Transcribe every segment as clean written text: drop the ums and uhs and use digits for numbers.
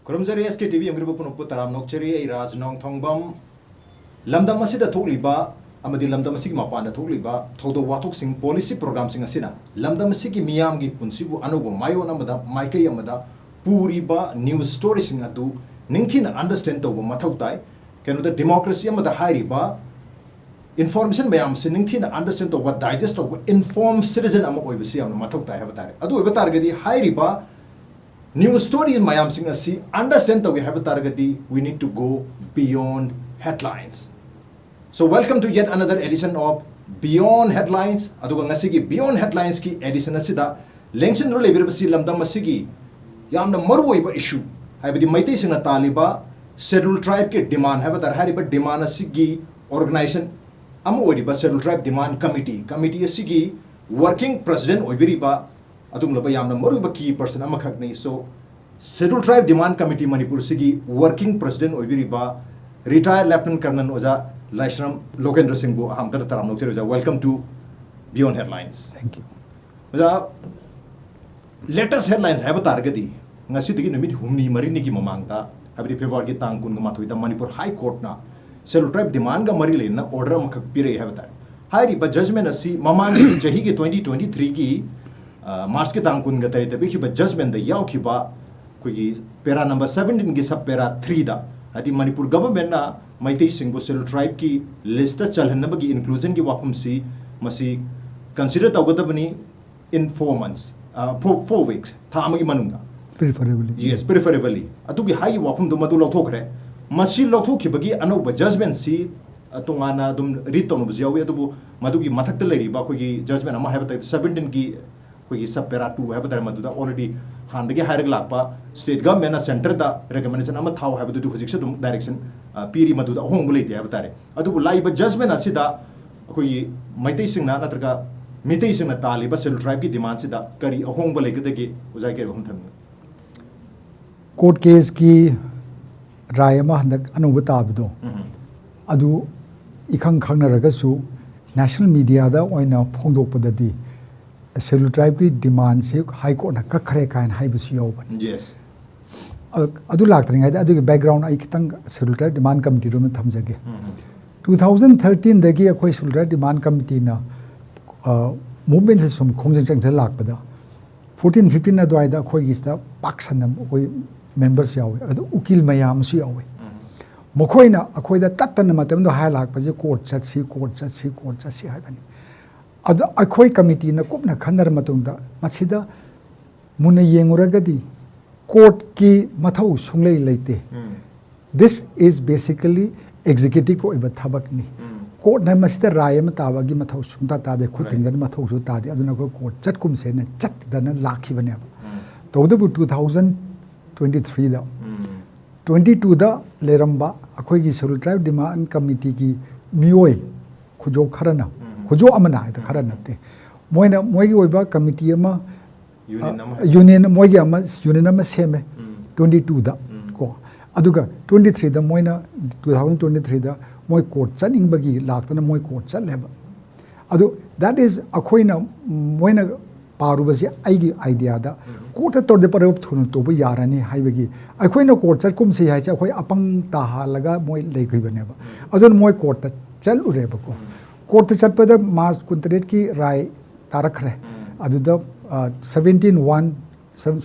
Kurumzari SKTV yang gribu punupu taram nokcheri Raj Nongthombam lamdam masida thokliba amadi lamdam masigi mapana thokliba thodo watok sing policy program sing asina lamdam masigi miyam gi punsibu anugo mayo namada maikai amada puriba news story sing adu ningthina understand to mathau tai kenu da democracy amada hairiba information mayam sin ningthina understand to what digest of informed citizen am oibasi am mathau tai habatare adu oibatar gadi hairiba news story in Mayam Singh asi understand that we have a target. We need to go beyond headlines. So welcome to yet another edition of Beyond Headlines. Aduga ngasigi Beyond Headlines ki edition asida lengsin role birbasi lamdam masigi yamna marwoi ba issue. Haibadi maitei singna taliba scheduled tribe ke demand have tar hariba demand asigi organization am oriba scheduled tribe demand committee asigi working president oibiriba adum laba yamna maruba key person amakhakni so scheduled tribe demand committee Manipur sigi working president oibiriba retired lieutenant colonel oja Laishram Lokendra Singh bu aham tar taram nokcher oja welcome to Beyond Headlines. Thank you. Oja latest headlines have targeti ngasi digi numit humni marini ki mamangta habdi February ki tang kun ma thoida Manipur High Court na scheduled tribe demand ga mari le na order amakhak pire have tar hai ri ba judgment asi mamang jahi ki 2023 ki March ke tang kun ga tari tabi ki ba judgment da yaw ki ba koi para number 17 ki sub para 3 da adi Manipur government na Maitai Singh scheduled tribe ki list ta chalhan ba ki inclusion ki wapum si masi consider tawgadabani in 4 months 4 weeks tha amagi manungda Preferably. Yes, preferably atu ki high wapum do madu lothokre masi lothokhi bagi ano ba judgment si tongana dum return bu yawi atu madu ki mathak ta leri ba koi judgment ama have 17 ki koi sub para 2 have dar madu da already handage higher lakpa state government na center da recommendation ama thau have du hujik se dum direction piri madu da hong bulai te have tare adu bu live judgment asida koi maitai sing na natraga mitai sing na taliba scheduled tribe ki demand sida kari hong bulai ke dege uzai ke hom tham Court case ki rayama handak anuba tabdo adu ikhang khangnaraga su national media da oina phongdok padadi scheduled tribe ki demand se high court na kakhre kain haibusi yoba yes adu laktringa da adu background ai kitang scheduled tribe demand committee ro ma thamjage 2013 dagi akhoi scheduled tribe demand committee na movement se sum khongjang chang lakpada 14 15 na dwai da akhoi gi sta paksanam oi members yawe adu ukil mayam su yawe mokoina akhoi da tatana matam do hai lakpa je court chatsi haibani adu akhoi committee na kopna khanar matung da masida muna yenguragadi court ki mathau sunglei leite this is basically executive ko iba thabak ni court na masida rayam tabagi mathau sumta ta de khutingan mathau su ta de aduna ko court chat kum se na chat dana lakhi bane to the 2023 da 22 da leramba akhoi gi scheduled tribe demand committee ki mioi khujo kharana khujo amana ida kharana te moina moigi oiba committee ama union moigi ama union ama seme 22 da ko aduga 23 da moina 2023 da moi court chaning bagi laktana moi court chaleba adu that is akhoina moina parubasi aigi idea da court to de parab thun to bu yarani haibagi akhoina court chal kum si hai cha akhoi apang ta halaga moi leikoi baneba adon moi court ta chal ureba ko court chat pada March 28 ki rai tarakhre aduda 17-1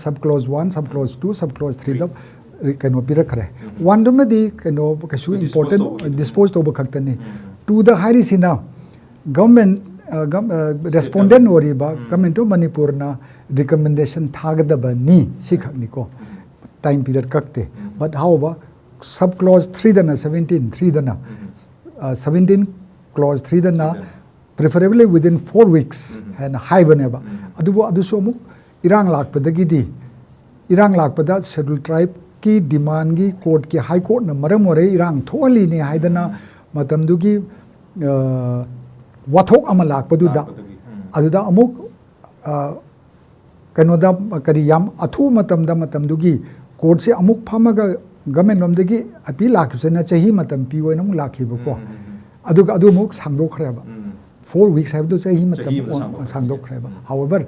sub clause 1 sub clause 2 sub clause 3 da kano pirakhre one dum di kano kasu important dispose to bakhtani to the hari sina government respondent oriba government of Manipur na recommendation thagadaba ni sikhakni ko time period kakte but however sub clause 3 dana 17 dana 17 clause 3 dana preferably within 4 weeks and high baneba adubo aduso mu irang lakpadagi di irang lakpada scheduled tribe ki demand gi court ki high court na maram ore irang tholi ni haidana matamdu gi wathok ama lakpadu da aduda amuk kanoda kari yam athu matamdu gi court se amuk phamaga government lomdagi api lakhsena chahi matam pi oina mu lakhiba ko aduga adu amuk sangdokhreba 4 weeks have to chahi matam sangdokhreba however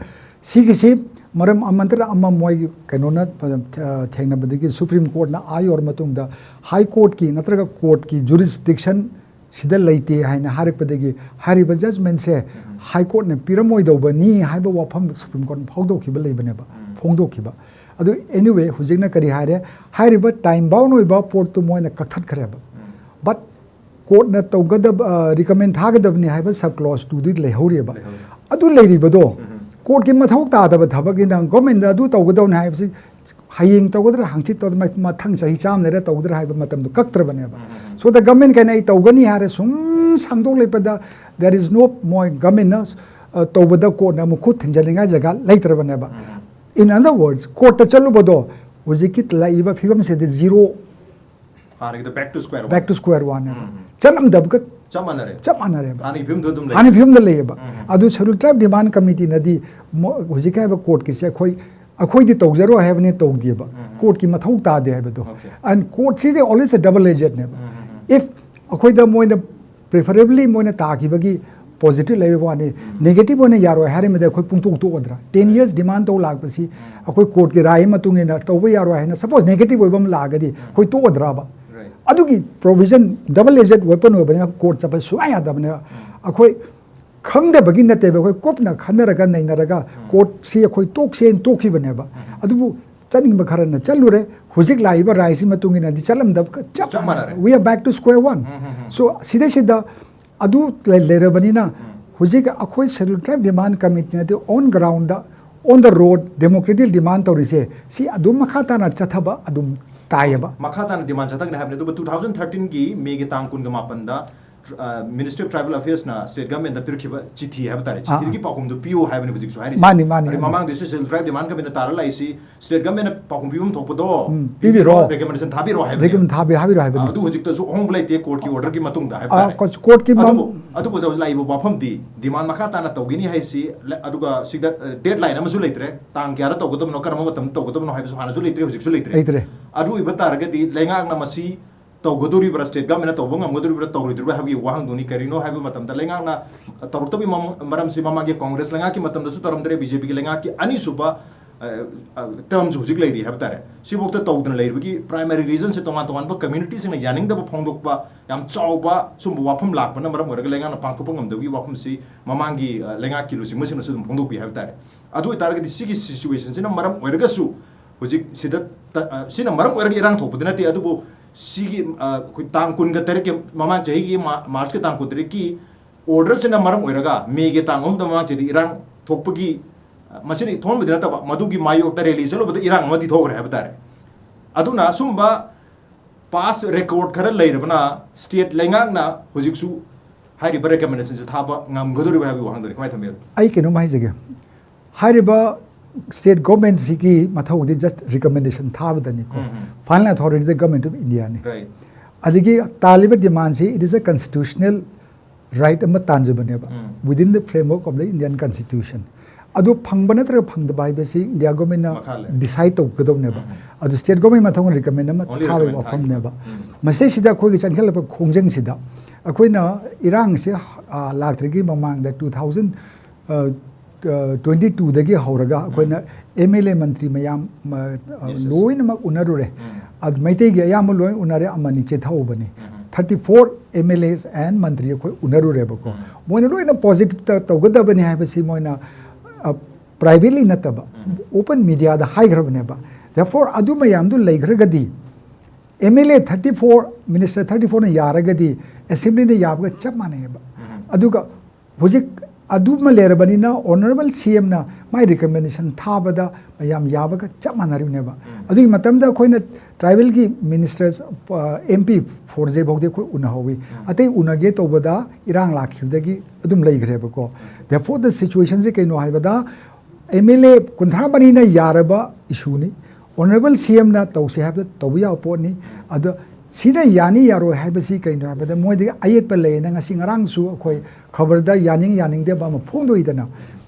सिगिसि मरम अमंतर अम्मा मोय कनोना थेंगनबदगी supreme court ना आयोर मतुंगदा high court की नत्रगा court की jurisdiction सिदा लेते हाइना हारपदगी हारिबा judgement से high court ने पिरमोइदौबनी हाइबा वाफम सुप्रीम कोर्ट फाउदोखिबा लेबनेबा फोंदोखिबा अदु एनीवे हुजिगना करी हारे हारिबा टाइम बाउंड ओइबा पोर्ट तो मोयना कथथखरेबा बट कोर्ट ना तौगदब रिकमेंड थागदबनी हाइबा सब क्लॉज 2 दि लेहौरेबा अदु लेरिबदो कोर्ट की मथौ तादब थबगिना गवर्नमेंट अदु तौगदौन हाइबसि हयेंग तौगदर हांगचित तौद मथंग सही चाम लेरा तौगदर हाइबा मतम दो कक्त्रबनेबा so the government can I तौगनी हारे सुम सांगदोक लेपदा देयर इज नो मोय गवर्नमेंट ना तौबदा कोर्ट ना मुखुत थिंजलिंगा जगह लेत्रबनेबा इन अदर वर्ड्स कोर्ट चलुबदो हुजिकित लाइबा फिबम से दे जीरो हारे the back to square one चलम दबक चमानरे आनी फिल्म द लेबा अदु शेड्यूल ट्राइब डिमांड कमिटी नदी हुजिका है कोर्ट की से अखोई तौजरो है तौदेबा कोर्ट की मथौ तादे है एंड कोर्ट से ऑलवेज अ डबल एजेड ने इफ अखोई मोइन प्रेफरेबली मोइन ताकीबगी पॉजिटिव लेबे वाने नेगेटिव होने यारो हारे में अखोई पुंतोक तोदरा 10 इयर्स डिमांड तो लागपसी अखोई कोर्ट की राय मतुंगे ना तौबे यारो है ना सपोज नेगेटिव ओइबम लागदी अखोई तोदराबा अदुगी प्रोविजन डबल एजेड वेपन ओइबने कोर्ट चप सुआ यादबने अखोई खंगदबगी नतेबे अखोई कोपना खनरगा नैनरगा कोर्ट से अखोई तोकसेन तोखिबनेबा अदुबु चनिंग बखरन चलुरे हुजिक लाइबा राइसी मतुंगिना दि चलमदब चप we are back to square one so सीधे सीधा अदु लेरबनिना हुजिक अखोई शेड्यूल ट्राइब डिमांड कमिटी ने on ground on the road democratic demand तौरिसे सी अदुम मखाताना चथबा अदुम तायबा मखाताना डिमांड चथकने हाबने दुब 2013 की मे गे तांग कुन ग मापनदा मिनिस्ट्री ऑफ ट्राइबल अफेयर्स ना स्टेट गवर्नमेंट द पिरखिबा चिठी है बतारे चिठी की पाकुम दो पीओ है बने हुजिक सो हारि मानी मानी ममांग this schedule tribe demand committee तारा लाइसी स्टेट गवर्नमेंट पाकुम पीओम थोपदो पीबीरो रिकमेंडेशन थाबिरो है रेकमेंड हाबिरो है अदु हुजिक त सो होंग लाइते कोर्ट की ऑर्डर की मतुंग दा है बतारे कोर्ट की अदु बो जौज लाइबो वाफम दी डिमांड मखाताना तौगिनी हाइसी अदुगा सिदा डेडलाइन अमसु लेत्रे तांग क्यारा तौगदम नो करम मतम तौगदम नो हाइबसु हानासु लेत्रे हुजिक सु लेत्रे अदु इबतारगदी लेंगाक ना मसी तौगदुरी ब्रा स्टेट गवर्नमेंट तौबंग अमगदुरी ब्रा तौरिदुरी हाबी वाहंग दुनी करिनो हाबी मतम द लेंगाक ना तौरतबी मरम से मामा के कांग्रेस लेंगा की मतम दसु तरमदरे बीजेपी के लेंगा की अनि सुबा टर्म्स हुजिक लेरी है बतारे सिबोक तौदन लेरबगी प्राइमरी रीजन से तोमा तोमान ब कम्युनिटी से यानिंग दब फोंदोकबा याम चौबा सुम वाफम लाकबना मरम ओरग लेंगा ना पांखोप ngam वाफम सी ममांगी लेंगा की लुसिंग मसिन सुम फोंदोकबी है बतारे अदु तारगदी सिगी सिचुएशन से मरम ओरगसु हुजिक सिदा सिना मरम ओरग इरांग थोपदनते अदुबो सिगी कोई तांग कुनगा तरह के ममांग चाही की मार्च के तांग कुतरे की ऑर्डर से मरम ओरगा मे के तांग हम ममांग चाही इरांग थोपगी मसिन थोन बदना तब मधुगी मायोक त रिलीज लो बद इरांग मदि थोग रहे बतारे अदुना सुमबा पास रिकॉर्ड खर लेरबना स्टेट लेंगाक ना हुजिकसु हारिबा रिकमेंडेशन से थाबा ngamgदुरि बाबी वहांदरि कमाय थमे आई केनो माइजगे हारिबा स्टेट गवर्नमेंट की मथौदी जस्ट रिकमेंडेशन थाबदनी को final authority the government of India ने अदिगी तालिब डिमांड से it is a constitutional right अम तांजबनेबा within the framework of the Indian constitution अदु फंगब नत्र फंगद बाइबसी इंडिया गवर्नमेंट डिसाइड तौगदौनेबा अदु स्टेट गवर्नमेंट मथौन रिकमेंड अम थाबे वाफमनेबा मसे सिदा खोगी चनखलप खोंजंग सिदा अखोइना इरांग से लाक्ट्रिगी ममांग द 2022 दगी हौरगा अखोइना एमएलए मंत्री मयाम लोइनमक उनरुरे अद मैतेगी अयाम लोइ उनरे अमनि चेथौबने 34 एमएलएस एंड मंत्री अखोइ उनरुरेबको मोइना लोइना पॉजिटिव तौगदबने हाइबसी मोइना प्राइवेटली नतबा ओपन मीडिया दा हाइग्रबनेबा देयरफॉर अदु मयाम दु लेग्रगदी एमएलए 34 मिनिस्टर 34 ने यारगदी असेंबली ने याबगा चप मानेबा अदुगा हुजिक अदुम लेरबनिना ऑनरेबल सीएम ना माय रिकमेंडेशन थाबदा मयाम याबगा चप मानरिनेबा अदुगी मतमदा खोइना ट्राइबल की मिनिस्टर्स एमपी फोरजे भौदे खोइ उनहौवी अतै उनगे तोबदा इरांग लाखिबदगी अदुम लेग्रेबको देयरफॉर द सिचुएशन से कैनो हाइबदा एमएलए कुंथरा बनिना यारबा इशूनी ऑनरेबल सीएम ना तौसे हाबदा तौबिया पोनी अद सीधा यानी यारो हाइबसी कैनो हाबदा मोइदे आयत पे लेना ngasi ngarang su अखोइ खबरदा यानिंग दे बा फोंदो इदना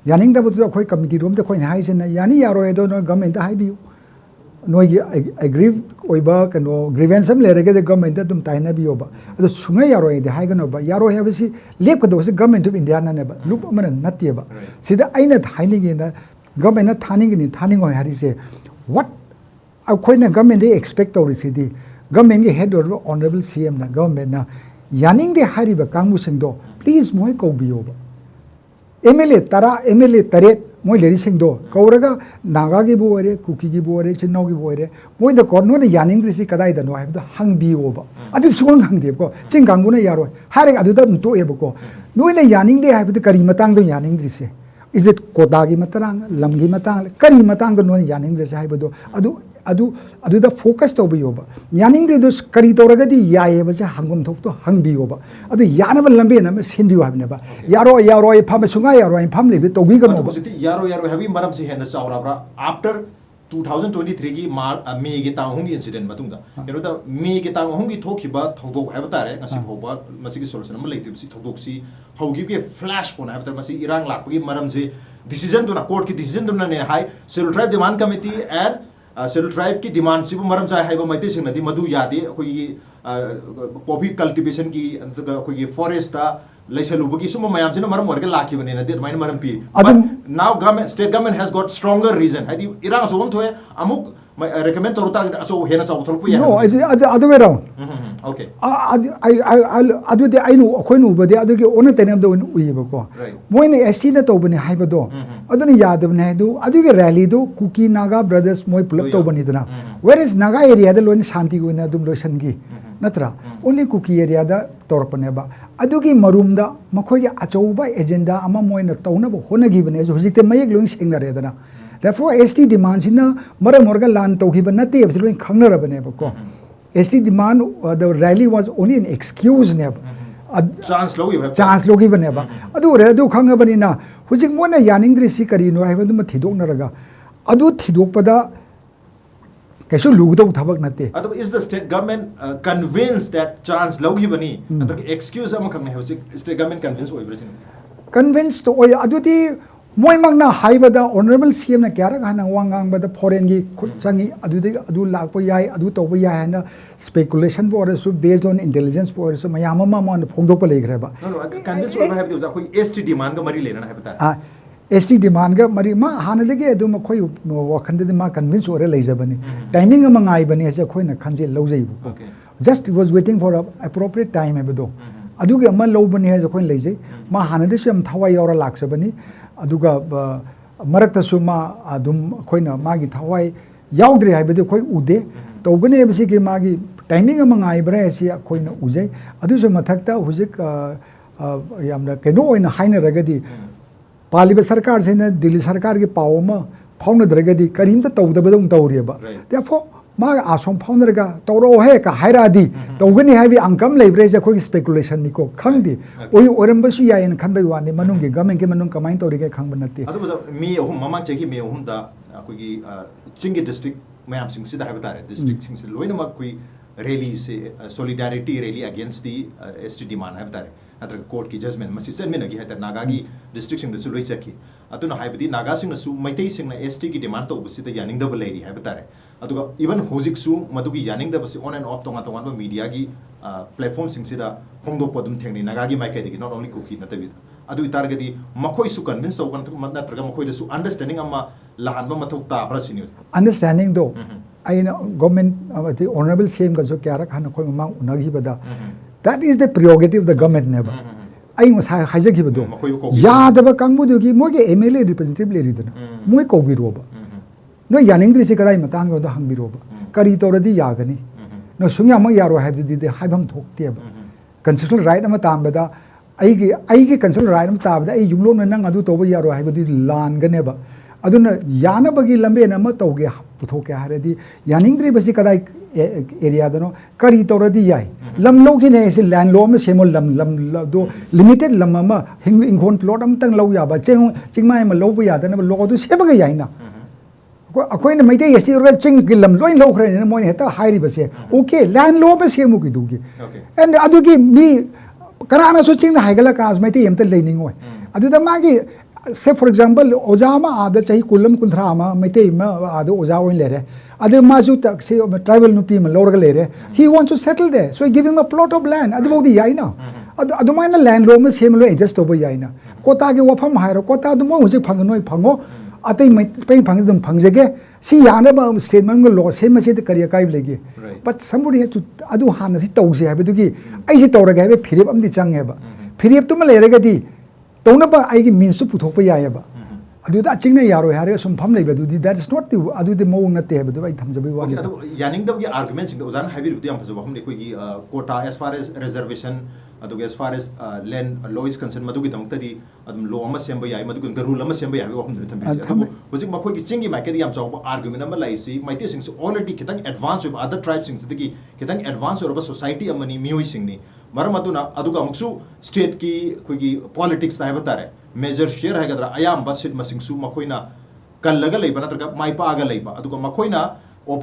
यानिंग दबु अखोइ कमिटी रोम दे खोइ हाइसेना यानी यारो एदो नो गवर्नमेंट दा हाइबियु नोगी एग्रीव ओइबा कनो ग्रीवेंस हम लेरगे दे गवर्नमेंट दम ताइना बियोबा अदो सुंगा यारो एदे हाइगनोबा यारो हाइबसी लेपकदो से गवर्नमेंट ऑफ इंडिया ना नेबा लुप मन नत्येबा सीधा आइना हाइनिंग ना government na thaning oi hari se what akhoi na government they expect to receive government ge head or honorable CM na government na yaning de hari ba kangmu sing do please moi ko biyo ba MLA tara MLA taret moi leri sing do kauraga naga gi boire kuki gi boire chinau gi boire moi da korno na yaning risi kadai da no ha da hang biyo ba adu suang hang de ko ching gangu na yaro hare adu da to e ba ko noi na yaning de ha da kari matang do yaning risi is it kota gi matang lam gi matang kari matang do no yaning risi ha ba do adu da focus to biyo ba yaning de do kari to raga di yae ba ja hangum thok to hang biyo ba adu yana ba lambe na me sindiyo ha ba yaro e pham sunga yaro e pham le bi to bi ga no ba yaro habi maram se hen chaura bra after 2023 gi me gi tang hung incident matungda kero da me gi tang hung gi thoki ba thodok ha ba tare ngasi phoba masi gi solution ma leiti si thodok si hogi bi flash phone ha ba masi irang lak gi maram se decision do na court ki decision do na ne hai scheduled tribe demand committee and scheduled tribe की demand सिबु मरम चाय हाइबा मैते सिंग नदी मधु यादे अखोई coffee cultivation की अखोई forest ता लैसलुबगी सुम मयाम सिन मरम वर्ग लाखि बने नदी माइन मरम पी now government state government has got stronger reason हाइदी इरांग सोम थोए अमुक recommend तोरता असो हेना चाव थोलपु या no other way around okay adu de ainu akhoi nu bade adu ge ona tenam do ui ba ko moine ST na to bani haiba do adu ni yadab na du adu ge rally do kuki naga brothers moi pulap to bani dana where is naga area da lon shanti go na dum lotion gi natra only kuki area da torpane ba adu gi marum da makhoi ge achau ba agenda ama moine tawna bo hona gi bane so hojikte mayek loin singna re dana therefore ST demands in mara morga lan to gi banate absolutely khangna rabane ba ko ST demand the rally was only an excuse ne chance logi bane ba adu re adu khanga bani na hujik mona yaning dri si kari no haiba dum thidok na raga adu thidok pada kaisu lugdo thabak nate adu is the state government convinced that chance logi bani adu excuse am khang ne hujik state government convinced oi bresin convinced to oi adu di moi magna haibada honorable CM na kyara ga na wangang bada foreign gi khut changi adu lakpo yai adu to yai na speculation for so based on intelligence for so mayama ma phongdok pa legre ba no convince over have the koi ST demand ga mari lena haibata ST demand ga mari ma hana lege adu ma khoi wakhan de ma convince ore leijabani timing ma ngai bani ase khoi na khanje lojai bu just was waiting for a appropriate time ebdo adu ge ma lobani ha khoi leijai ma hana de sem thawai yora laksabani aduga marakta suma adum khoina magi thawai yaudre haibede khoi ude togane bisi ge magi timing ama ngai bra si khoina ujai adu so mathakta hujik yamna keno oina haina ragadi paliba sarkar sena delhi sarkar ge pawma phawna dragadi karimta tawdabadum tawriba therefore ma asom phawna ga tawro he ka hairadi togane haibi angkam leibre ja khoi speculation ni ko khangdi oi oramba su yain khanbai wani manung ge government ke manung kamain tawri ge khangba nate adu mi ohum mamang chegi mi ohum da koi gi chingi district mayam sing sida haibata re district sing se loina ma koi rally se solidarity rally against the ST demand haibata re natra court ki judgment masi sen mina gi hata naga gi district sing su loi chaki atuna haibadi naga sing su maitai sing na ST ki demand to busi da yaning da balai ri haibata re aduga even hojik su madugi yaning da basi on and off tonga tonga media gi platform sing sida phongdo podum thengni naga gi mai kai di not only cookie natabi adu itargadi makhoi su convince to ban na traga makhoi da su understanding amma lahan ma mathok ta bra sini understanding do aina government the honorable CM ga so kyara khana khoi ma unagi bada that is the prerogative of the government never ai mo sai haja gi bado yadaba kangbu du gi mo ge MLA representative le ri dana moi ko bi ro ba no yaning dri se karai matang do hang bi ro ba kari to radi yagani no sungya ma yaro ha di de haibam thok te ba constitutional right ama tam bada ai ge constitutional right ama ta bada ai jumlo na nang adu to ba yaro ha di lan gane ba aduna yana bagi lambe na ma to ge puthok ke haradi yaning dri basi kadai area da no kari to radi yai lam lo ki ne se land law ma semol lam do limited lam ma inghon plot am tang lo ya ba chingmai ma lo ba ya da na lo du se ba ga yai na akhoi na maite yesti ro ching gilam loi lo khre ne moi heta hairi base okay land law ba se mu ki du gi and adu gi mi karana so ching na haigala ka as maite yemta leining oi adu da ma gi say for example ojama ada chahi kulam kunthra ma maite ma adu oja oin le re adu ma su tak se tribal nupi ma lor ga le re he wants to settle there so give him a plot of land adu bodi yai na adu ma na land law ma se mo adjust over yai na kota ge wafam hairo kota adu mo huje phang noi phango अतई पे फंग दम फंगजगे सी याना बा statement को law से मसे करिया काई लेगे but somebody has to अदु हाना थी तौसे है दुगी आई से तौरगा है फिरेब अमदी चंगे बा फिरेब तुम लेरगदी तौना बा आई की मीन्स तो पुथोप याय बा अदुदा चिंगना यारो हारे सुम फम लेबे दुदी दैट इज नॉट द अदुदे मोंग नते है बदु आई थमजबे वाली अदु यानिंग दब के आर्गुमेंट सिंग ओजान हाइबे रुति हम फजो हमने कोई की quota as far as reservation अदुगे as far as land law is concern मदुगी दमक्तदी अदुम लॉ अमा सेम याय मदुगी रूल अमा सेम याय हम थम बिसे अदु होजिक मखोई की चिंगी माइके दी हम चाव आर्गुमेंट अमा लाइसी माइते सिंग ऑलरेडी खितंग एडवांस विथ अदर ट्राइब्स सिंग दगी खितंग एडवांस और सोसाइटी अमनी मियोई सिंग नि मरम अदुना अदुगा मुक्सु स्टेट की कोई की पॉलिटिक्स ताय बतारे मेजर शेयर है गदरा अयाम बसित मसिंगसु मखोइना कल्लगा लेबा नत्रगा माइपागा लेबा अदुगा मखोइना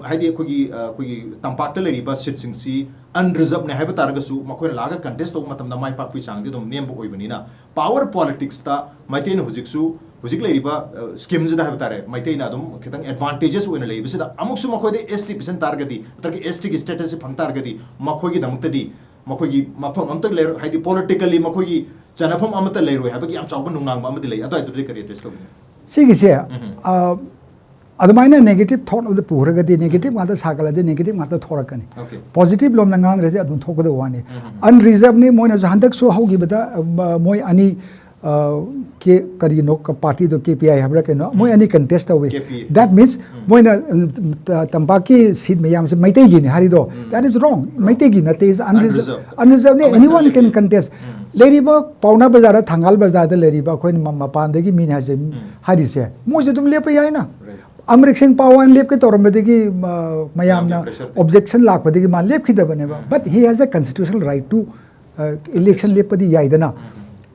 हाइदे कोई तंपाक्ता लेरिबा सिट सिंगसी अनरिजर्व ने हाइबा तारगसु मखोइना लागा कंटेस्ट तो मतमदा माइपाकपि चांगदे दम नेम ओइबनिना पावर पॉलिटिक्स ता माइतेन हुजिकसु हुजिक लेरिबा स्कीम्स दा हाइबा तारे माइतेना दम खितंग एडवांटेजेस ओइना लेबिसदा अमुकसु मखोइदे एसटी पर्सेंट टारगदी तरके एसटी की स्टेटस से फंग टारगदी मखोइगी दमक्तदी मखोइगी मफम अमतक लेर हाइदे पॉलिटिकली मखोइगी चनफम अमत लेरोय हाबगी आम चावबा नुंगनांगबा अमदि ले अदो अदुदे करी एड्रेस तोबनी सिगिसे अदमाइना नेगेटिव थॉट ऑफ द पुरगदी नेगेटिव माता सागलदे नेगेटिव माता थोरकनी पॉजिटिव लोम नंगांग रजे अदुन थोकदो वानी अनरिजर्व ने मोइना जो हंदक सो हौगी बदा मोय अनि के करी नो पार्टी दो केपीआई हबरा के नो मोय अनि कंटेस्ट अवे दैट मींस मोइना तंबाकी सीट में याम से मैते गी ने हारी दो दैट इज रॉन्ग मैते गी नते इज अनरिजर्व ने एनीवन कैन कंटेस्ट लेरिबा पौना बाजार थांगाल बाजार लेरिबा खोइन मपानदगी मीन हाजे हारिसे मोजे तुम लेप याय ना अमरिक सिंह पावन लेप के तौरमदगी मयामना ऑब्जेक्शन लाखबदगी मा लेप खिदबनेबा but he has a constitutional right to election लेपदी यायदना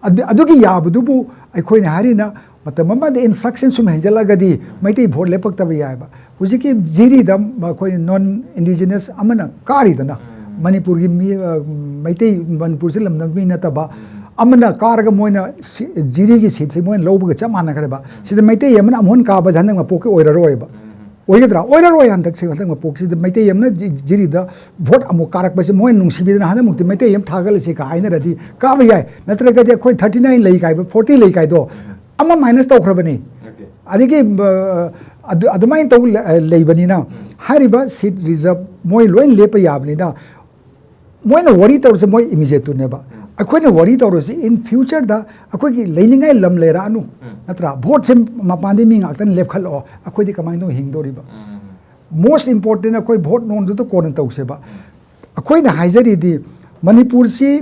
अदुगी याबदुबु अखोइन हारिना मतम मद इन्फ्लक्शन सुम हेजलगदी मैते भोट लेपक्तब यायबा हुजिकी जिरी दम खोइ नॉन इंडिजिनस अमना कारिदना मणिपुर की मैते मणिपुर से लमदम मी नतबा अमना कारग मोइना जिरी की सीट से मोइन लौबग च माना खरेबा सिद मैते यमना अमोन का बजनंग मपोके ओइररोयबा ओइगद्रा ओइररोय हंतक से हंतक मपोक सिद मैते यमना जिरी द भोट अमो कारक बसे मोइन नुंसिबिदना हन मुक्ति मैते यम थागल से का आइना रदी का बयाय नत्रग दे खोइ 39 लई काय 40 लई काय दो अमा माइनस तौखरबनी अदिगे अदुमाइन तौ लेबनीना हारिबा सीट रिजर्व मोइ लोइन लेप याबनीना मोइना वरी तौरसे मोइ इमीडिएट तुनेबा अखोइना वरी तौरसे इन फ्यूचर दा अखोइगी लेनिंगाय लम लेरानु नत्रा भोट से मपांदे मी ngaktan लेपखलो अखोइदि कमाइनो हिंगदोरिबा मोस्ट इंपोर्टेंट अखोइ भोट नोन तो कोन तौसेबा अखोइना हाइजरी दि मणिपुर से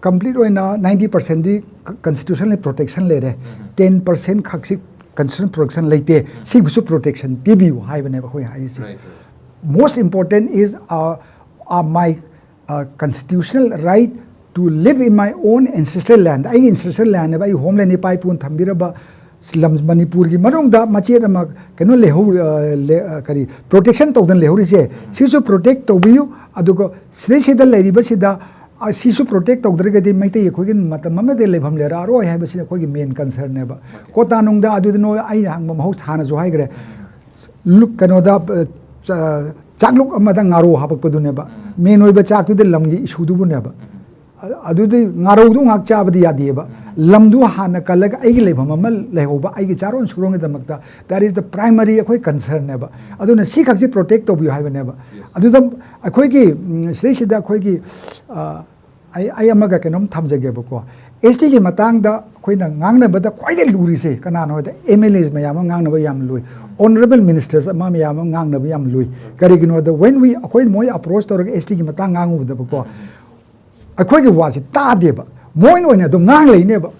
कंप्लीट ओइना 90% दि कॉन्स्टिट्यूशनल प्रोटेक्शन ले रे 10% खक्सि कॉन्स्टिट्यूशनल प्रोटेक्शन लेते सिबसु प्रोटेक्शन पीबीयू हाइबने अखोइ हाइसे most important is my constitutional right to live in my own ancestral land. I ancestral land by homeland ni pai pun thambiraba slums Manipur ki marong da machet ama keno leho kari protection tawdan lehori se sisu protect tawbiyu adugo side sida leriba sida sisu protect tawdrega de maite khoi gin matam ma de lebham lera ro hai ba sida khoi gi main concern ne ba kota nung da adu no ai hang ma host hana jo hai gre look keno da चाकलुक अमदा ngaru habak padune ba main oi ba chak de lamgi issue du ne ba adu de ngaru du ngak cha badi yadi ba lamdu hana kalag ai gi lebam amal leho ba ai gi charon surong de makta that is the primary khoi concern ne ba adu na si khak ji protect to bi hai ba ne ba adu da khoi gi sei sida khoi gi ai amaga kenom thamjage ba ko ST की मतंग दा खोइना ngang बदा क्वाइदे लुरी से कनानो होता MLAs में याम ngang नबा याम Louis honorable ministers अमा में याम ngang नबा याम लुई करिगिनो द when we अखोइ मोय approach तोरग ST की मतंग ngang उदा बको अखोइ की वासी ता देबा मोइन ओइना दम ngang लेने बा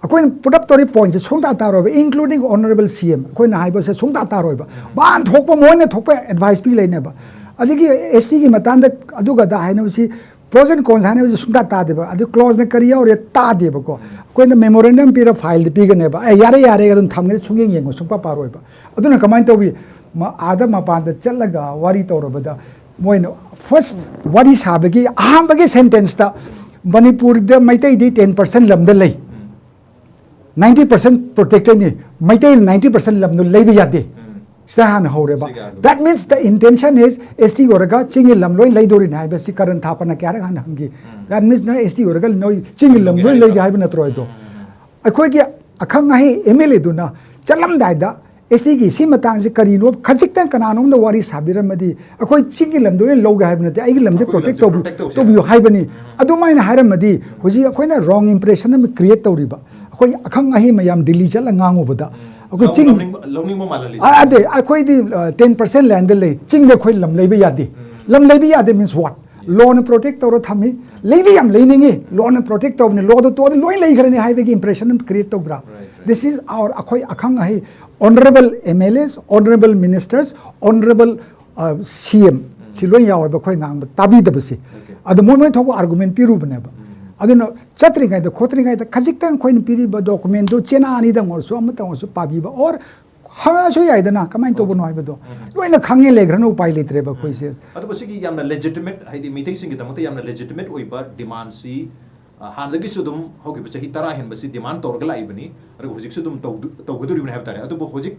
अखोइ put up तोरी point से सोंदा तारो including honorable CM खोइना हाइबा से सोंदा तारो बा बान थोकपा मोइन थोकपा advice भी लेने बा अदिगी ST की मतंग द अदुगा दा हाइना बसी pros and cons हाने सुंदा ता देबा अदु क्लोज ने करिया और ता देबा को कोइना मेमोरेंडम पिरा फाइल दे पिगने बा ए यारे यारे गदम थमने सुंगे येंगो सुंपा पारोय बा अदुना कमाइन तोबी आदा मपान द चलगा वारी तौरबदा मोइन फर्स्ट वारी साबगी आहामबगी सेंटेंस ता मणिपुर द मैतै दि 10% लमद लै 90% प्रोटेक्टेड नि मैतै 90% लमद लैबि यादे Sahan horeba. That means the intention is ST oraga chingi lamloi laidori na basi karan thapana kyara han hangi. That means no ST oraga no chingi lamloi lai gai bana troy do. Akhoi ki akhang nahi MLA do na चलमदायदा एसी की सी मतंग से करीनो खजिकतन कनानोम the वारी साबिरमदी अखोई चिंगी लमदोने लोग हाइबनते आई लमजे protect तो बियो हाइबनी अदुमाइन हाइरमदी हुजी अखोइना रॉन्ग इंप्रेशन में क्रिएट तौरिबा अखोई अखंग अहि मयाम दिल्ली चल ngangoबदा अखोई चिंग लौनिंग मालाली अदे अखोई दी 10% लैंड ले चिंग दे खोई लम लेबे यादे लम लेबे यादे मींस व्हाट लॉ ने प्रोटेक्ट तौर थमी लेदी हम लेनिंगे लॉ ने प्रोटेक्ट तौर लॉ तो लोई लेई खरने हाइवे की इंप्रेशन क्रिएट तौद्रा दिस इज आवर अखोई अखंग अहि honorable MLAs, honorable ministers, honorable CM. Siloi yaw ba khoi ngang tabi da basi. Adu moi moi thobo argument piru bane ba. Adu no chatri ngai da khotri ngai da khajik tang khoi ni piri ba document do chena ani da ngor so am ta so pabi ba or ha so yai da na kamai to bo noi ba do. Loi na khange le gran upai le tre ba khoi se. Adu basi ki yamna legitimate haidi meeting sing ta mata yamna legitimate oi ba demand si हानदगी सुदुम होगी बच्चा ही तरा हेन बसी demand तौरगला आइबनी अरे हुजिक सुदुम तौगदुरी बने हबतारे अदु हुजिक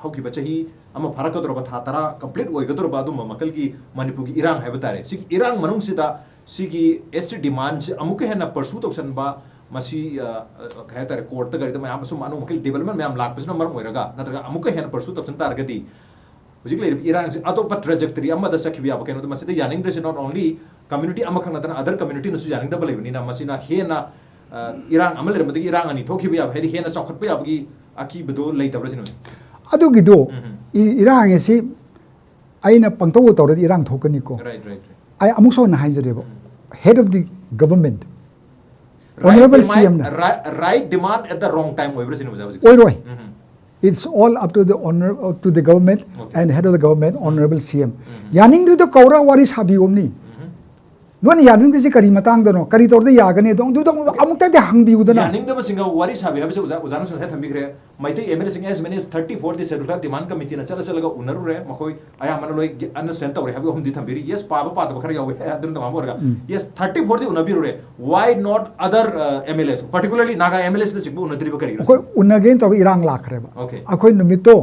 होगी बच्चा ही अम फरक कदर बथा तरा कंप्लीट ओय गदर बादु मकल की मणिपुर की इरांग हबतारे सिक इरांग मनुंग सिदा सिगी एसटी डिमांड से अमुके हेन परसू तौसन बा मसी कहतारे कोर्ट तगरी त मयाम सुम अनु मकल डेवलपमेंट मयाम लाख पसना मरम ओयरगा नतरगा अमुके हेन परसू तौसन तारगदी हुजिक ले इरांग से अतो ट्रैजेक्टरी अम द सखिबि अब केनो त मसिदा यानिंग dress not only community amakang natana other community nasu janing da balai bani na masina hena irang amal re madagi irang ani thoki ba hedi hena chokhat pa yabgi aki bedo lei tabra sinu adu gido irang esi aina pangto tawra irang thokani ko right ai amuk so na haijare ba head of the government honorable CM right demand at the wrong time oi sinu oi roi it's all up to the honor to the government and head of the government honorable CM yaning du the kaura wari sabi omni नोन यानिंग दिसे करी मतंग दनो करी तोर दे यागने दो दु दो अमुक ते हंग बिउ दना यानिंग द बसिंगा वारी साबे हबसे उजान सो थम बिग्रे माइते एमएलए सिंग एस मेनेस 34 दि शेड्यूल डिमांड कमिटी ना चला चलगा उनरु रे मखोय आया मन लोय अंडरस्टैंड तोरे हबे हम दि थम बिरी यस पाबा पात बखर याव है अदन तमाम वर्गा यस 34 दि उनबिरु रे why not other MLA particularly Naga MLA से सिगबु उनद्रि बकरी कोय उनगेन तो इरांग लाखरे बा ओके अखोय नमितो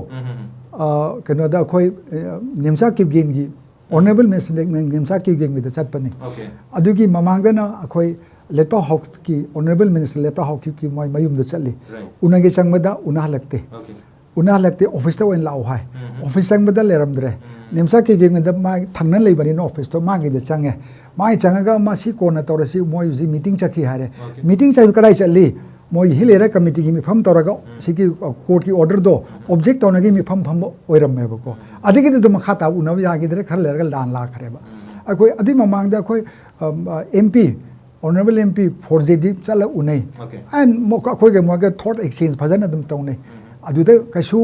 कनो दा अखोय निमसा किबगेन गी Honorable Minister Nimsa ki geng with the chatpani. Okay. Adugi mamangana akoi lepa hawk ki Honorable Minister lepa hawk ki moi mayum the chali. Unagi sangmada unah lagte. Okay. Unah lagte office to en lau hai. Office sangmada leramdre. Nimsa ki geng da ma thangnan lei bani no office to ma gi de change. Ma changaga ma si kona torasi moi usi meeting chaki hare. Meeting chai kadai chali. Moi hilera committee ki mi pham toraga siki court ki order do object to nagi mi pham oiram me ba ko adigi de ma khata unabi agi dre khar lergal dan la khare ba akoi adi mamang da khoi MP honorable MP 4JD chala unai and mo khoi ge mo ge thought exchange phajana dum tawnai adu de kasu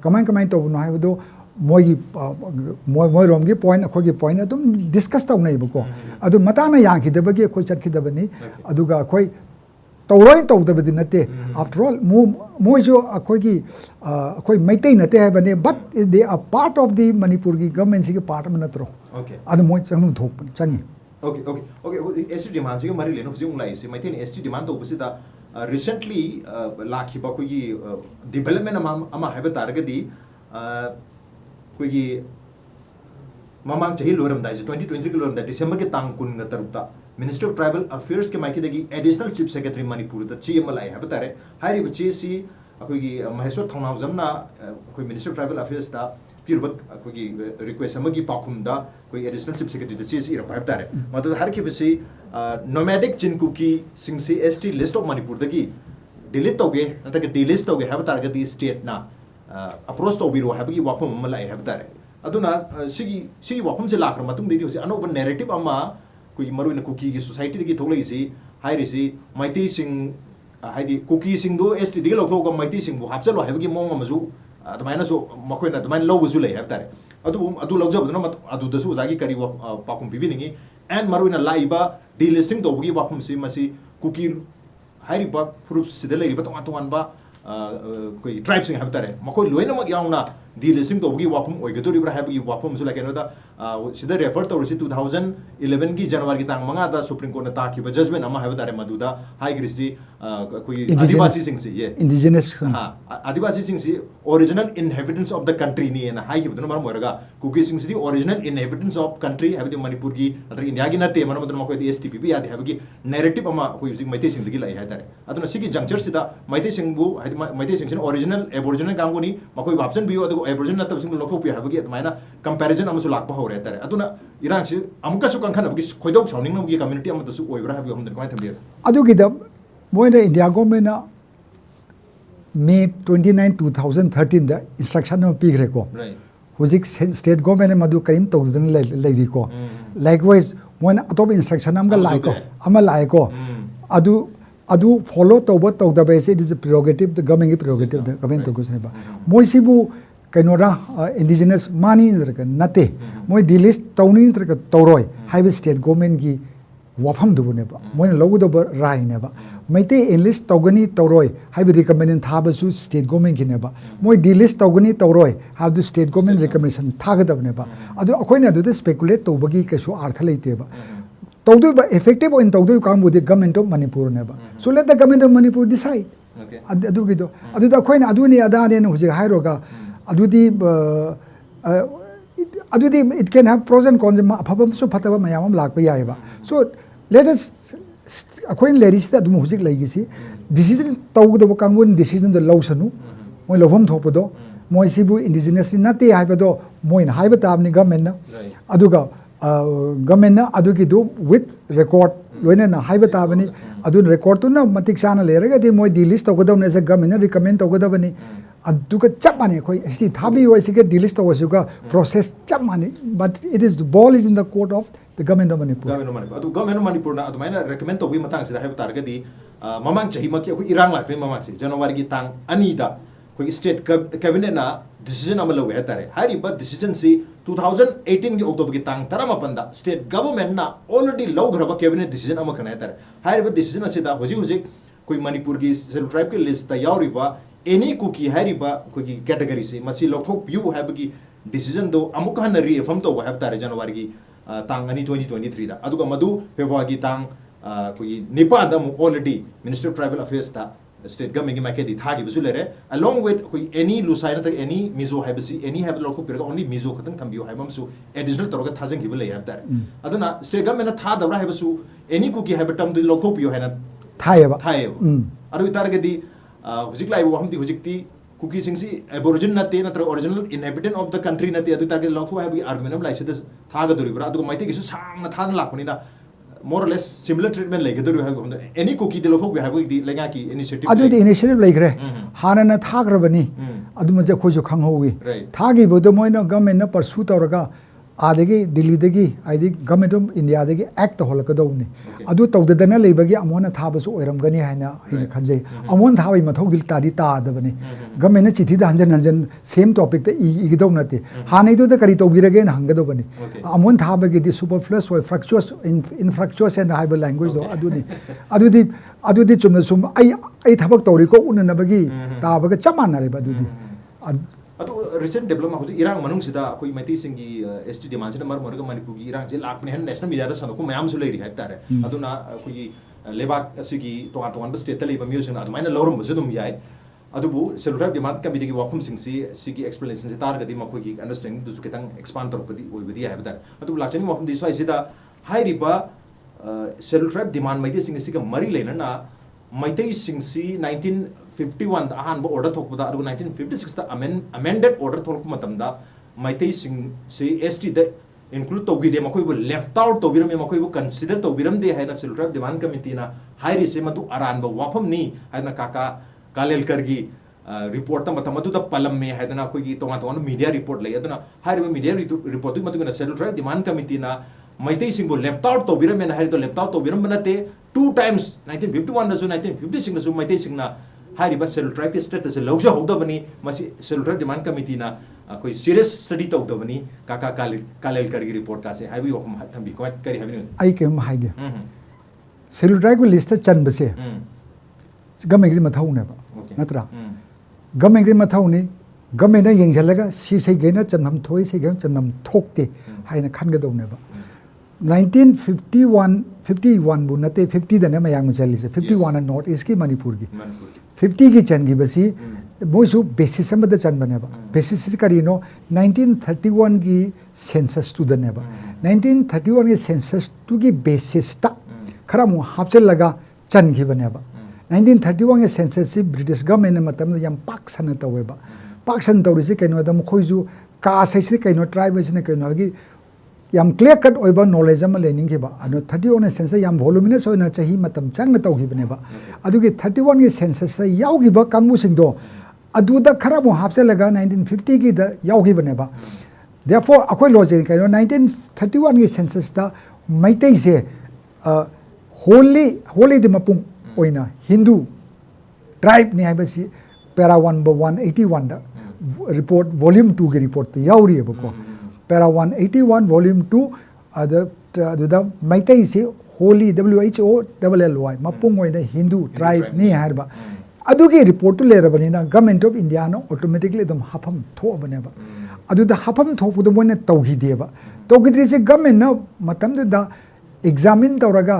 kamai to no ha do moi rom gi point khoi gi point adum discuss tawnai ba ko adu matana yang ki de ba gi khoi chat ki de bani adu ga khoi तौरoi तौदबदि नते after all मोइजो अखोगी अखोई मैतै नते हैबने but they are part of the Manipur की government सी के पार्ट में नत्रो ओके अद मोइ चंग थोप चंगी ओके एसटी डिमांड सी मारी लेनो फुजिंग लाई से मैतै एसटी डिमांड तो बसिदा रिसेंटली लाखिबा कोगी डेवलपमेंट अमा हैब तारगदी कोगी ममांग चही लोरम दाइ 2023 के लोरम दा दिसंबर के तांग कुन ग तरुता Minister of Tribal Affairs के Mikey दगी Additional Chief Secretary Manipur दा ची एमएल आई है बतारे हारी बच्चे सी अकोगी महेश्वर थौनाव जमना कोई Minister of Tribal Affairs दा पिरबक अकोगी रिक्वेस्ट अमगी पाखुम दा कोई Additional Chief Secretary दा ची सी इरा बतारे मतलब हर की बच्चे nomadic जिनको की सिंह सी ST list of Manipur दगी delete तोगे नंतर के delist तोगे है बतारे के दी state ना approach तो बिरो है बगी वापम एमएल आई है बतारे अदुना सिगी वापम से लाखर मतुंग देदी होसी अनोबन narrative अमा कोई मरुइन कुकी की सोसाइटी की थोलई सी हाइरिसी मैती सिंह हाइदी कुकी सिंह दो एसटी दिगे लौथोग मैती सिंह बु हापचलो हाइबगी मोंग अमजु अदमाइना सो मखोइना अदमाइन लौबजु लै हाबतारे अदु लौजबदनो अदुदसु जागी करी पाकुम बिबिनिंगी एंड मरुइन लाइबा डीलिस्टिंग तोबगी वाफम सी मसी कुकी हाइरिबा फ्रुप सिदे लैरिबा तोंगान तोंगान बा कोई ट्राइब सिंह हाबतारे मखोइ लोइनमक याउना delisting tawgi wapum oigadoribra haibagi wapum su like da sida refer tawrisi 2011 gi January gi tang manga da Supreme Court na takiba judgment ama haiba tare maduda high grisi koi adivasi sing si ye indigenous adivasi sing si original inhabitants of the country ni na high gibduna maram moraga kuki sing si the original inhabitants of country habidi Manipur gi atra India gi nate maram maduna makoi STPP ya habigi narrative ama koi using maite sing digi lai haidare aduna sigi juncture sida maite sing bu maite sing original aboriginal kangoni makoi option biyo adu aboriginal tab sing lokho pi habigi atmaina comparison ama su lakpa hore tare aduna irang si amka su kan khana bagi khoidok chawning na bagi community ama da su oibra habigi hom den kai thambi adu gi da moina India government na May 29 2013 da instruction no pigre ko huzik state government madu karim tawdan lai ko likewise when atop instruction am ga lai ko ama lai ko adu follow tawba tawda ba it is a prerogative the government prerogative the government to gusne ba moi sibu kainora indigenous mani nate moi delist tawni tawroi high state government gi wafam du ne ba moi logu do rai ne ba maite enlist tawgani tawroi high recommendation thaba su state government gi ne ba moi delist tawgani tawroi have the state government recommendation thaga da ne ba adu akoina adu speculate tawbagi kaso artha leite ba tawdu ba effective in tawdu kam with the government of Manipur ne ba so let the government of Manipur decide adu gi do adu da akoina adu ni ada ne hu ji hairoga adu di it can have pros and cons apabam so phataba mayam lakpa yai ba so let us akoin ladies that dum husik lai gisi decision tawgdo kangun decision the lawsanu moi lobam thopodo moi sibu indigenous nate haibado moi na haiba tabni government na aduga government na adugi do with record loina na haiba tabani adu record to na matik sana leraga di moi delist tawgdo na government na recommend tawgdo bani aduga chapmani koi si thabi oi sige delist tawasuga process chapmani but it is the ball is in the court of the government of Manipur adu government of Manipur na adu maina recommend to bi matang sida haiba targa di mamang chahi ma ki irang lakme mamang si January gi tang ani da koi state cabinet na decision ama lawe atare hari ba decision si 2018 gi October gi tang tarama panda state government na already law graba cabinet decision ama kana atare hari ba decision sida hoji koi Manipur gi self tribe ki list ta yauri ba any cookie hari ba koi category se masi lokthok view have gi decision do amuka na reaffirm to have tare January gi tang ani 2023 da aduga madu February gi tang koi nipa da mu already Minister of Tribal Affairs ta state government gi make di thagi bisu lere along with koi any lusai na any mizo habisi any have lokho pirga only mizo khatang thambiyo habam su additional toroga thajang gi bele have tare aduna state government na tha dabra habisu any cookie have tam di lokho piyo hena thayeba aru itarga di hujik lai wo hamdi hujik ti cookie sing si aboriginal nate natra original inhabitant of the country nate adu target lokho have argument am lai se thaga dori bra adu maite gi su sang na thana lakuni na more or less similar treatment like dori have any cookie de lokho have di lenga ki initiative adu the initiative like re hana na thagrabani adu maje khoi ju khanghowi thagi bodo moina government na pursue tawraga adagi Delhi dagi aidi government of India dagi act holakadawni adu tawdadana leibagi amona thabasu oiramgani haina aina khanjai amon thabai mathau dil tadi tadabani government na chithi da hanjan same topic ta igidau nate hanai do da kari tawbirage na hangadobani amon thabagi di superfluous or infructuous and high language do adudi chumna sum ai thabak tawri ko unna bagi tabaga chamana re badudi adu recent development hoji irang manung sida koi maiti singi ST demand na mar morga Manipur gi irang je lakne hen national media da sanu ko mayam su leiri hai tare aduna koi lebak asigi tongan state ta leba music adu maina lorum bu sudum yai adu bu cellular demand committee gi wapum sing si sigi explanation se tar gadi makoi gi understanding du ketang expand tor padi oi bidi hai tare adu lakchani wapum di sai sida hai riba cellular demand maiti sing si ga mari leina na maiti sing si 1951 da ahan bo order thokpada adu 1956 da amended order thok matam da maiti sing si ST da include to de makoi bo left out to biram makoi bo consider to biram de haina cellular demand committee na hairi se matu aran ba wafam ni haina kaka kalel kargi report ta matam matu da palam me haina koi gi tonga media report lai aduna hairi media report tu matu na cellular demand committee na maiti sing bo left out to biram na hairi to left out to biram banate two times 1951 na so 1956 na so maiti sing na hari ba cellular tribe status lawja hogda bani masi cellular demand committee na koi serious study to hogda bani kaka kalel kargi report ka se haibi hom thambi ko kari habi ai kem haige cellular tribe list chan base government mathau ne ba natra government mathau ni गमेना यंगजलगा सी से गेना चनम थोई से गेना चनम थोकते हाइना खनगदौनेबा 1951 51 बु नते 50 दने मयांग चलिसे 51 north east की मणिपुर की 50 की चनगी बसी मोइसु बेसिस अमदा चनबनेबा बेसिस करिनो 1931 की सेंसस टू दनेबा 1931 की सेंसस टू की बेसिस ता खरा मु हापचल लगा चनगी बनेबा 1931 के सेंसस से ब्रिटिश गवर्नमेंट ने मतलब यम पाक सन तवेबा पाक सन तौरिसे कइनो दम खोइजु कास्ट है कइनो ट्राइब है कइनो की यम क्लियर कट ओइबा नॉलेज अमा लेनिंगेबा अनो 31 सेंसस यम वॉल्यूमिनस ओइना चाही मतम चंग तौगिबनेबा अदुगी 31 के सेंसस से याउगिबा कांगमुसिंगदो अदुदा खरा मु हापचलगा 1950 की द याउगिबनेबा देयरफॉर अखोय लॉजिक कइनो 1931 के सेंसस दा मैतै से होली द मपुंग ओइना हिंदू ट्राइब ने हाइबसी पैरा 1/181 दा रिपोर्ट वॉल्यूम 2 की रिपोर्ट याउरियबको पैरा 181 वॉल्यूम 2 अद मैतै से होली WHOLLY मपुंग ओइना हिंदू ट्राइब ने हारबा अदुगी रिपोर्ट तो लेरबनिना गवर्नमेंट ऑफ इंडिया नो ऑटोमेटिकली दम हाफम थोबनेबा अदुदा हाफम थोपुदो मोने तौगिदेबा तौगिद्रिसे गवर्नमेंट न मतमदुदा एग्जामिन तौरगा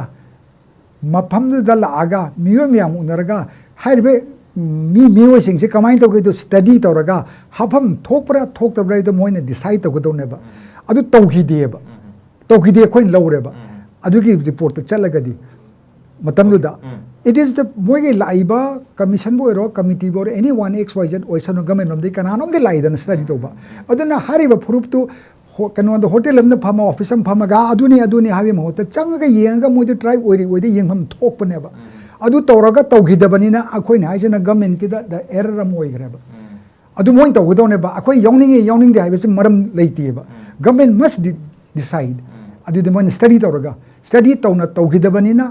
मफमदुदा लागा मियो मियाम उनरगा हाइबे मियो से कमाइन तौगिदो स्टडी तौरगा हाफम थोपरा थोक्तब्रा इदो मोइने डिसाइड तौगदोनेबा अदु तौगिदेबा तौगिदे खोइन लौरेबा अदुगी report चलगदी मतमदुदा it is the moige laiba commission boiro committee boiro anyone xyz oisano government lomde kananom de laidan study toba aduna hariba proof to kano the hotel lamna phama office am phama ga aduni habi mohota changa yenga moide try oide yengham thokpaneba adu tawraga tawgidabani na akhoi na haisena government ki the error am oigreba adu moin tawgidoneba akhoi yawning de haibese maram leitieba government must decide adu de moin study tawraga study tawna tawgidabani na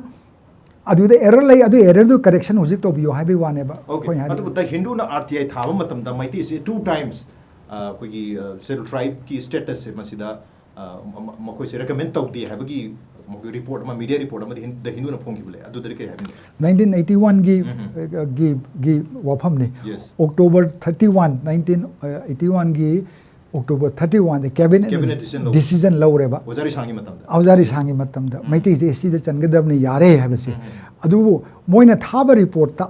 अदुदे error लई अदु error दु correction होजिक तो बियो हाबे वानेबा okay अदु द हिंदू ना आरटीआई थाबा मतम द मैती से 2 टाइम्स कोगी सेल ट्राइब की स्टेटस से मसिदा मकोइ से रेकमेंड तौदी हाबगी मको रिपोर्ट मा मीडिया रिपोर्ट मा द हिंदू ना फोंगी बले अदु दरे के हाबे 1981 गी वफम ने अक्टोबर 31 1981 गी October 31 the cabinet decision lawreba awjari sangi matam da maiti je si da changadab ne yare habase adu moina thaba report ta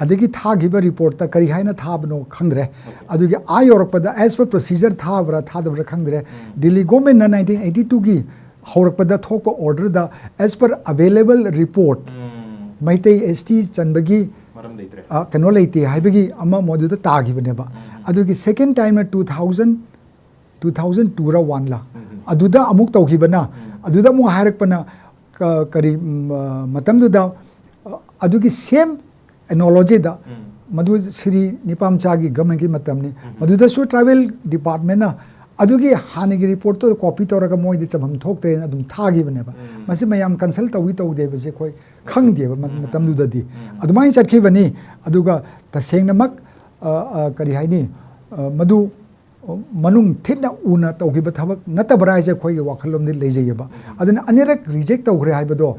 adigi thagiba report ta kari haina thabno khangre adugi ayorakpada as per procedure thabra thadabra khangre Delhi government na 1982 gi horakpada thokpa order da as per available report maiti ST chanbagi kano leite haibagi ama modu da tagibaneba adugi second time na 2002 ra 1 la aduda amuk tawkhibana aduda mu hairakpana kari matamduda adugi same analogy da madu Sri Nipamcha gi government gi matamni maduda so travel department na adugi hanigi report to copy toraga moi de chamham thoktre adum thagibaneba masi mayam consult tawi tawde base khoi khangdeba matamduda di adumai chatkibani aduga tasengnamak kari haini madu manung thitna una tawgiba thabak natabra je khoi wakhalom de lejeyeba aduna anirak reject tawgre haibado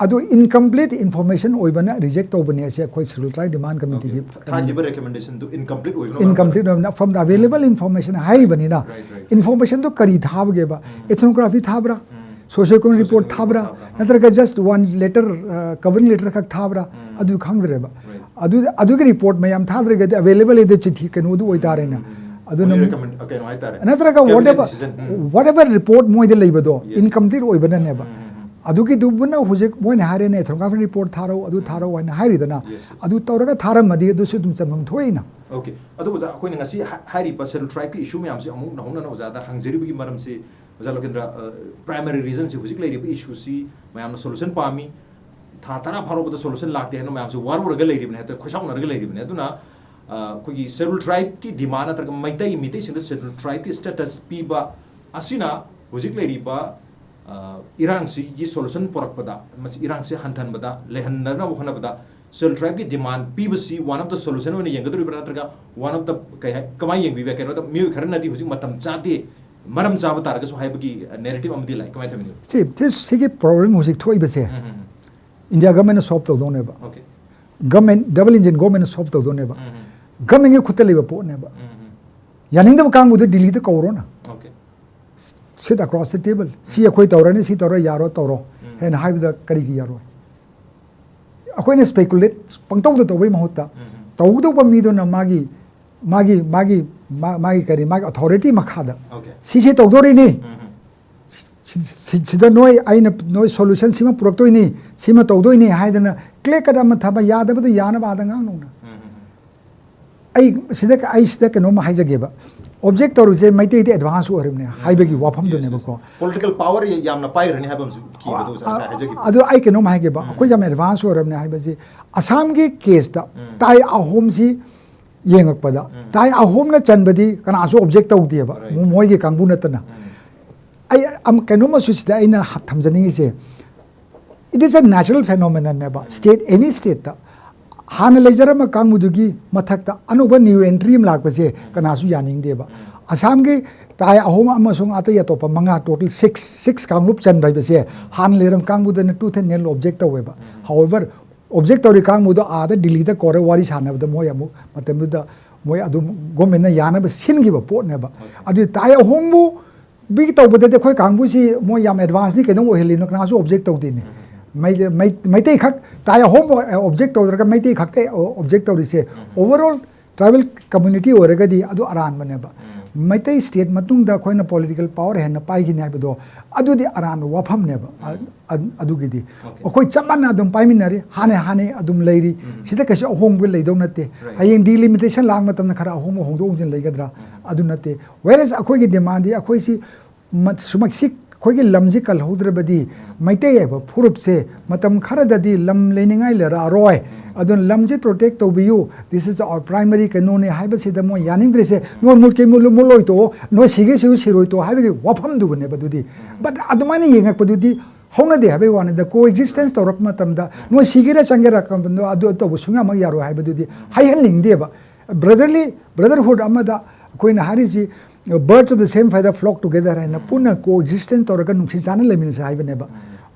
adu incomplete information oibana reject tawbani ase khoi schedule tribe demand committee gi thagiba recommendation to incomplete oibna from the available information haibani na information to kari thabgeba ethnography thabra socio-economic report thabra natraga just one letter covering letter khak thabra adu khangdreba adu report mayam thadrega available ide chithi kanu du oitare na adu natraga whatever report moi de leibado incomplete oibana neba adu ki dubuna hujik moi na hare ne ethnographic report tharo adu tharo wa na hari dana adu tawraga tharam madi adu su dum chamam thoina okay adu da koi ngasi hari pasel tribe ki issue mayam se amuk na hona na ojada hangjeri bi maram se Raj Lokendra primary reason se hujik leiri issue si mayam na solution pami tara pharo bada solution lakte heno mayam se war war ga leiri bne ta khosaung na ga leiri bne aduna koi schedule tribe ki demand atar maitai mitai sin schedule tribe ki status pi ba asina hujik leiri ba irang si ji solution porak pada mas irang se hantan bada lehan na hona bada schedule tribe ki demand pi ba si one of the solution one yengadru ibra atar one of the kamai yeng bi ba keno ta mi kharna di hujik matam chade maram chaba targa so haibagi narrative amdi lai kamai thamini see this sige problem hujik thoi base India government solve to don't ever okay government double engine government solve to don't ever गमेंगे खुद लेब पोनेब यानिंग कांगबुद दिल्ली तो कौरोना sit across the table si akhoi tawrani si tawra yaro tawro hen haibda kari gi yaro akhoi ne speculate pangtong to tawai mahutta tawdo ba mi do na magi kari magi authority makhada si si tawdori ni sida noi aina noi solution sima purakto ni sima tawdoi ni haidana click kada ma thaba yada ba do yana ba da ngang no ai sida ka no ma haijage ba object toru je maite de advance orim ne haibegi wafam do ne ba ko political power yamna pai rani habam ki do sa haijage adu ai ke no ma hage ba ko jam advance orim ne haiba ji assam ge case da tai ahom si yengak pada tai ahom na chanbadi kana aso object tau de ba moi ge kangbu na tana ai am kanu ma such da ina thamjani se it is a natural phenomenon ne ba state any state da हाने लेजरम कांगमुदुगी मथक्ता अनुभव new entry लापसे Kanasu यानिंगदेबा Assam के ताय अहोम अमसुंग अतय अतोप मंगा total 6 कांगलुप चन बाइबसे हान लेरम कांगमुदन 2 nail object तवेबा however object तोरी कांगमुदो आदा Delhi the कोरे वारी सानबद मोय अमु मतमदुद मोय अदु गवर्नमेंट यानब सिनगिबा पोटनेबा अदु ताय अहोमबु बिग तवबदे खोय कांगबुसी मोय याम एडवांस नि केनो ओहेलिनो कनासु ऑब्जेक्ट तवदिने मैते खक ताय होम ऑब्जेक्ट तौरगा मैते खकते ऑब्जेक्ट तौरिसे ओवरऑल ट्राइबल कम्युनिटी ओरगदी अदु अरान बनेबा मैते स्टेट मतुंगदा खोयना पॉलिटिकल पावर हेन पाइगिने हाबदो अदुदि अरान वाफम नेबा अदुगिदि ओखोय चमना अदुम पाइमिनारी हाने अदुम लेरी सिदा कसे होंग लेदौ नते हयें डिलिमिटेशन लांग मतमना खरा होंग होंदोंजिन लेगद्रा अदु नते वेरस अखोयगी डिमांड दि अखोयसी सुमक्सिक खोगी लमजी कलहौद्रबदी मैते फुरुप से मतम खरददी लम लेनिंगाई लरा रोय अदुन लमजी प्रोटेक्ट तोबियु दिस इज आवर प्राइमरी कनोने हाइबसिदा मो यानिंद्रे से नो मुरके मुलु मुलोय तो नो सिगे सिउ सिरोय तो हाइबगे वफम दुबने बदुदी बट अदमाने येंगक बदुदी होना दे हाइबे वाने द को एक्जिस्टेंस तोरक मतमदा नो सिगेरा चंगेरा कमदो अदु तो बुसुंगा मग यारो हाइबदुदी हाइहन लिंगदेबा ब्रदरहुड अमदा कोइना हारिसी birds of the same feather flock together and puna coexistence tawraga nungsi jana leminsa haibneba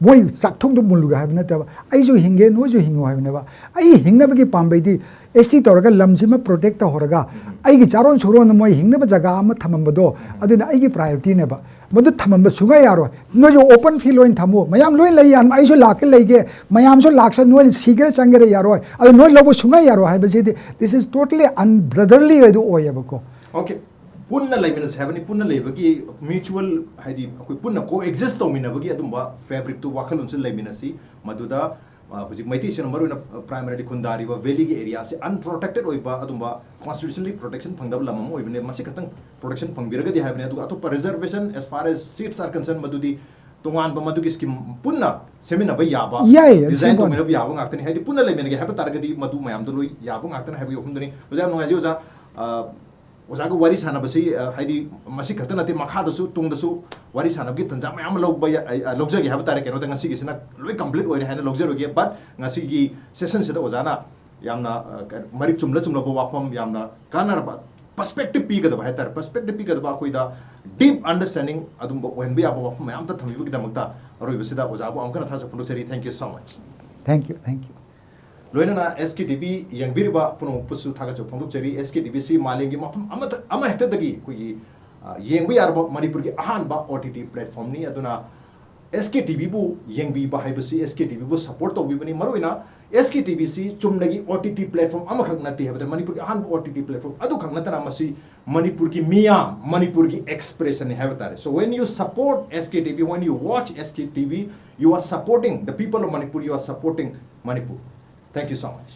moi chakthong do muluga haibna ta ai jo hinge no jo hingo haibneba ai hingna bagi pambai di st tawraga lamji ma protect ta horaga ai gi charon suron moi hingna ba jaga ama thamambado aduna ai gi priority neba madu thamamba suga yaro no jo open field oin thamo mayam loin lai yan ai jo lak leige mayam jo laksa no sigre changere yaro adu no lobo suga yaro haibasi this is totally unbrotherly edu oyabako okay पुन्ना लाइमिनस हैबनी पुन्ना लेबगी mutual हाइदी कोई पुन्ना को exist तौमिनबगी अदुंबा fabric तो वाखलुनसे लाइमिनसी मदुदा हुजिक मैती से नंबर इन प्राइमरी खुंदारी व वैली के एरिया से अनप्रोटेक्टेड ओइबा अदुंबा कॉन्स्टिट्यूशनली प्रोटेक्शन फंगदब लमम ओइबने मसे खतंग प्रोटेक्शन फंगबिरगदी हैबने अदु अतो reservation as far as seats are concern मदुदी तोंगान ब मदुगी स्कीम पुन्ना सेमिना ब याबा डिजाइन तो मेरा याबा ngakतनी हैदी पुन्ना लेमिनगे हैब तारगदी मदु मयाम दो लोई याबा ngakतन हैब योखमदनी ओजा नोयाजी ओजा ओजाग वारी सानबसी हाइदी मसी खत नते मखादसु तुंगदसु वारी सानबगी तंजा मयाम लौब लौजगे हाब तारे केनो तंगसी गिसना लोई कंप्लीट ओइरे हाइना लौजरोगे बट ngasi gi सेशन से ओजाना यामना मरिक चुमला वाफम यामना कानरबा पर्सपेक्टिव पीगदबा है तार पर्सपेक्टिव पीगदबा कोइदा डीप अंडरस्टैंडिंग अदुम वहनबी आबो वाफम मयाम त थमिबगी दमकता अरोइबसिदा ओजाबो अमकना थाज फुंडोचरी thank you so much thank you लोइना SKTV यंगबिरिबा पुनो पुसु थागा जो फंदोचरी SKTV सी मालेंगी मफम अमा हेक्तदगी कोई यंगबि यारबा मणिपुर की अहानबा OTT प्लेटफॉर्म नि अदुना SKTV बु यंगबि बाहाइबसी SKTV बु सपोर्ट तौबिबनी मरोइना SKTV सी चुमनगी OTT प्लेटफॉर्म अमा खक नति हेबत मणिपुर की अहानबा OTT प्लेटफॉर्म अदु खक नतना मसी मणिपुर की मियाम मणिपुर की एक्सप्रेशन हेबतारे so when you support SKTV when you watch SKTV you are supporting the people of Manipur, you are supporting Manipur. Thank you so much.